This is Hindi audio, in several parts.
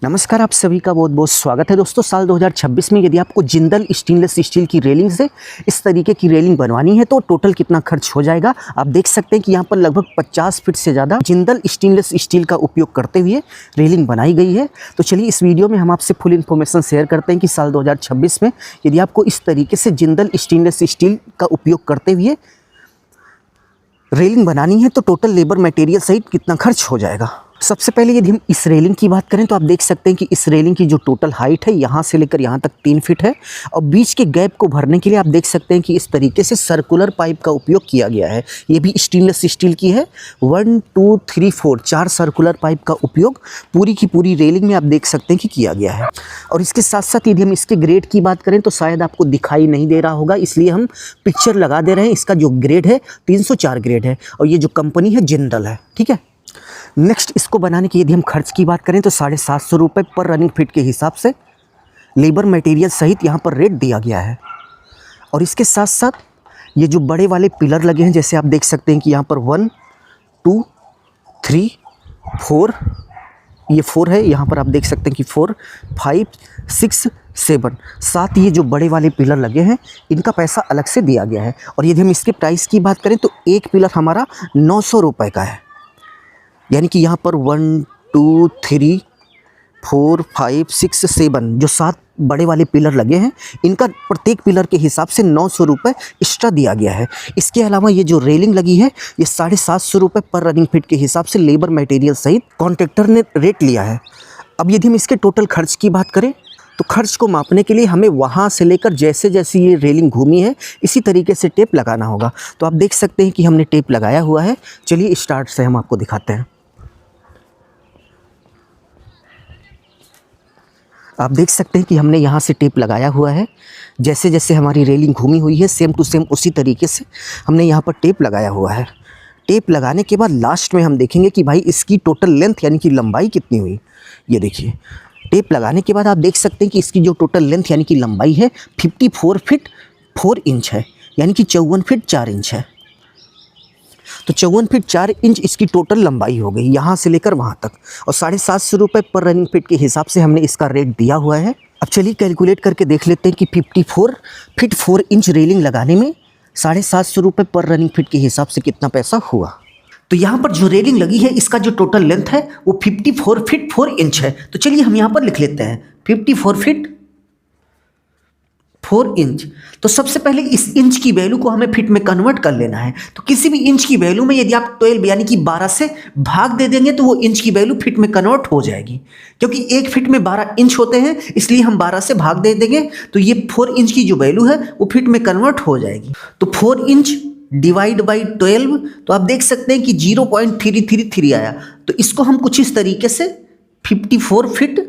नमस्कार, आप सभी का बहुत बहुत स्वागत है दोस्तों। साल 2026 में यदि आपको जिंदल स्टेनलेस स्टील की रेलिंग से इस तरीके की रेलिंग बनवानी है तो टोटल कितना खर्च हो जाएगा आप देख सकते हैं कि यहाँ पर लगभग 50 फीट से ज़्यादा जिंदल स्टेनलेस स्टील का उपयोग करते हुए रेलिंग बनाई गई है। तो चलिए इस वीडियो में हम आपसे फुल इन्फॉर्मेशन शेयर करते हैं कि साल 2026 में यदि आपको इस तरीके से जिंदल स्टेनलेस स्टील का उपयोग करते हुए रेलिंग बनानी है तो टोटल लेबर मटेरियल सहित कितना खर्च हो जाएगा। सबसे पहले यदि हम इस रेलिंग की बात करें तो आप देख सकते हैं कि इस रेलिंग की जो टोटल हाइट है यहाँ से लेकर यहाँ तक 3 फीट है और बीच के गैप को भरने के लिए आप देख सकते हैं कि इस तरीके से सर्कुलर पाइप का उपयोग किया गया है। ये भी स्टेनलेस स्टील की है। 1 2 3 4 4 सर्कुलर पाइप का उपयोग पूरी की पूरी रेलिंग में आप देख सकते हैं कि किया गया है। और इसके साथ साथ यदि हम इसके ग्रेड की बात करें तो शायद आपको दिखाई नहीं दे रहा होगा, इसलिए हम पिक्चर लगा दे रहे हैं। इसका जो ग्रेड है 304 ग्रेड है और ये जो कंपनी है जिंदल है। ठीक है, नेक्स्ट इसको बनाने की यदि हम खर्च की बात करें तो 750 रुपये पर रनिंग फीट के हिसाब से लेबर मटेरियल सहित यहाँ पर रेट दिया गया है। और इसके साथ साथ ये जो बड़े वाले पिलर लगे हैं, जैसे आप देख सकते हैं कि यहाँ पर 1 2 3 4 ये 4 है, यहाँ पर आप देख सकते हैं कि 4 5 6 7 7 ये जो बड़े वाले पिलर लगे हैं इनका पैसा अलग से दिया गया है। और यदि हम इसके प्राइस की बात करें तो एक पिलर हमारा 900 रुपये का है, यानी कि यहाँ पर 1 2 3 4 5 6 7 जो 7 बड़े वाले पिलर लगे हैं इनका प्रत्येक पिलर के हिसाब से 900 रुपये एक्स्ट्रा दिया गया है। इसके अलावा ये जो रेलिंग लगी है ये 750 रुपये पर रनिंग फीट के हिसाब से लेबर मटेरियल सहित कॉन्ट्रैक्टर ने रेट लिया है। अब यदि हम इसके टोटल खर्च की बात करें तो खर्च को मापने के लिए हमें वहाँ से लेकर जैसे जैसे ये रेलिंग घूमी है इसी तरीके से टेप लगाना होगा। तो आप देख सकते हैं कि हमने टेप लगाया हुआ है। चलिए स्टार्ट से हम आपको दिखाते हैं। आप देख सकते हैं कि हमने यहाँ से टेप लगाया हुआ है। जैसे जैसे हमारी रेलिंग घूमी हुई है सेम टू सेम उसी तरीके से हमने यहाँ पर टेप लगाया हुआ है। टेप लगाने के बाद लास्ट में हम देखेंगे कि भाई इसकी टोटल लेंथ यानी कि लंबाई कितनी हुई। ये देखिए, टेप लगाने के बाद आप देख सकते हैं कि इसकी जो टोटल लेंथ यानी कि लंबाई है 54 फीट 4 इंच है, यानी कि 54 फीट 4 इंच है। तो 54 फीट 4 इंच इसकी टोटल लंबाई हो गई यहाँ से लेकर वहाँ तक। और 750 रुपये पर रनिंग फीट के हिसाब से हमने इसका रेट दिया हुआ है। अब चलिए कैलकुलेट करके देख लेते हैं कि 54 फीट 4 इंच रेलिंग लगाने में 750 रुपये पर रनिंग फीट के हिसाब से कितना पैसा हुआ। तो यहाँ पर जो रेलिंग लगी है इसका जो टोटल लेंथ है वो 54 फीट 4 इंच है। तो चलिए हम यहाँ पर लिख लेते हैं 54 फीट 4 इंच। तो सबसे पहले इस इंच की वैल्यू को हमें फिट में कन्वर्ट कर लेना है। तो किसी भी इंच की वैल्यू में यदि आप 12 यानी कि 12 से भाग दे देंगे तो वो इंच की वैल्यू फिट में कन्वर्ट हो जाएगी। क्योंकि एक फिट में 12 इंच होते हैं इसलिए हम 12 से भाग दे देंगे तो ये 4 इंच की जो वैल्यू है वो फिट में कन्वर्ट हो जाएगी। तो 4 इंच डिवाइड बाई 12, तो आप देख सकते हैं कि 0.333 आया। तो इसको हम कुछ इस तरीके से 54 फीट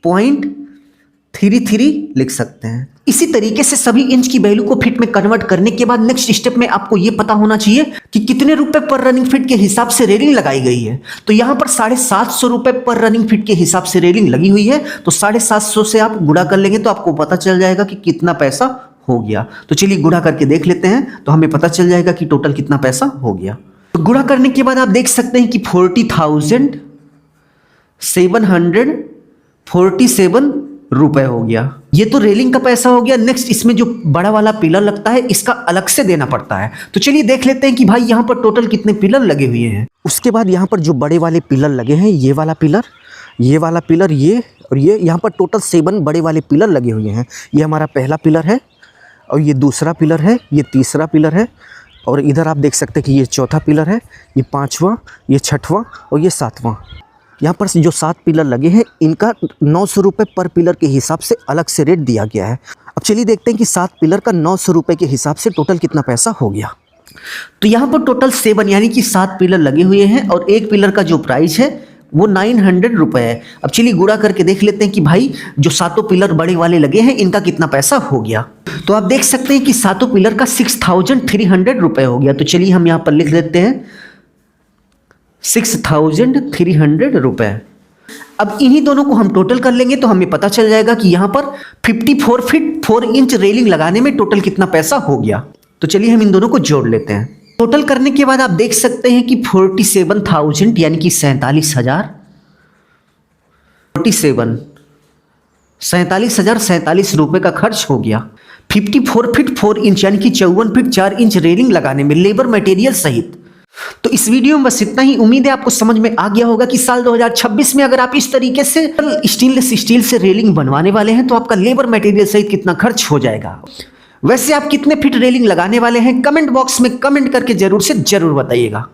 0.33 लिख सकते हैं। इसी तरीके से सभी इंच की वैल्यू को फीट में कन्वर्ट करने के बाद नेक्स्ट स्टेप में आपको ये पता होना चाहिए कि कितने रुपए पर रनिंग फीट के हिसाब से रेलिंग लगाई गई है। तो यहाँ पर 750 रुपये पर रनिंग फीट के हिसाब से रेलिंग लगी हुई है। तो 750 से आप गुणा कर लेंगे तो आपको पता चल जाएगा कि कितना पैसा हो गया। तो चलिए गुणा करके देख लेते हैं तो हमें पता चल जाएगा कि टोटल कितना पैसा हो गया। तो गुणा करने के बाद आप देख सकते हैं कि 40,747 रुपए हो गया। ये तो रेलिंग का पैसा हो गया। नेक्स्ट इसमें जो बड़ा वाला पिलर लगता है इसका अलग से देना पड़ता है। तो चलिए देख लेते हैं कि भाई यहाँ पर टोटल कितने पिलर लगे हुए हैं। उसके बाद यहाँ पर जो बड़े वाले पिलर लगे हैं, ये वाला पिलर, ये वाला पिलर, ये और ये, यहाँ पर टोटल 7 बड़े वाले पिलर लगे हुए हैं। ये हमारा पहला पिलर है और ये दूसरा पिलर है, ये तीसरा पिलर है और इधर आप देख सकते हैं कि ये चौथा पिलर है, ये 5वां, ये 6वां और ये 7वां। यहाँ पर जो 7 पिलर लगे हैं इनका 900 रुपये पर पिलर के हिसाब से अलग से रेट दिया गया है। अब चलिए देखते हैं कि 7 पिलर का 900 रुपये के हिसाब से टोटल कितना पैसा हो गया। तो यहाँ पर टोटल 7 यानी कि 7 पिलर लगे हुए हैं और एक पिलर का जो प्राइस है वो 900 रुपये है। अब चलिए गुणा करके देख लेते हैं कि भाई जो 7 पिलर बड़े वाले लगे हैं इनका कितना पैसा हो गया। तो आप देख सकते हैं कि 7 पिलर का 6,300 रुपये हो गया। तो चलिए हम यहाँ पर लिख देते हैं 6,300 रुपये। अब इन्हीं दोनों को हम टोटल कर लेंगे तो हमें पता चल जाएगा कि यहाँ पर 54 फीट 4 इंच रेलिंग लगाने में टोटल कितना पैसा हो गया। तो चलिए हम इन दोनों को जोड़ लेते हैं। टोटल करने के बाद आप देख सकते हैं कि 47,000 यानी कि 47,000 47,047 रुपए का खर्च हो गया। 54 फीट 4 इंच यानी कि 54 फीट 4 इंच रेलिंग लगाने में लेबर मटेरियल सहित। तो इस वीडियो में बस इतना ही। उम्मीद है आपको समझ में आ गया होगा कि साल 2026 में अगर आप इस तरीके से स्टेनलेस स्टील से रेलिंग बनवाने वाले हैं तो आपका लेबर मटेरियल सहित कितना खर्च हो जाएगा। वैसे आप कितने फीट रेलिंग लगाने वाले हैं कमेंट बॉक्स में कमेंट करके जरूर से जरूर बताइएगा।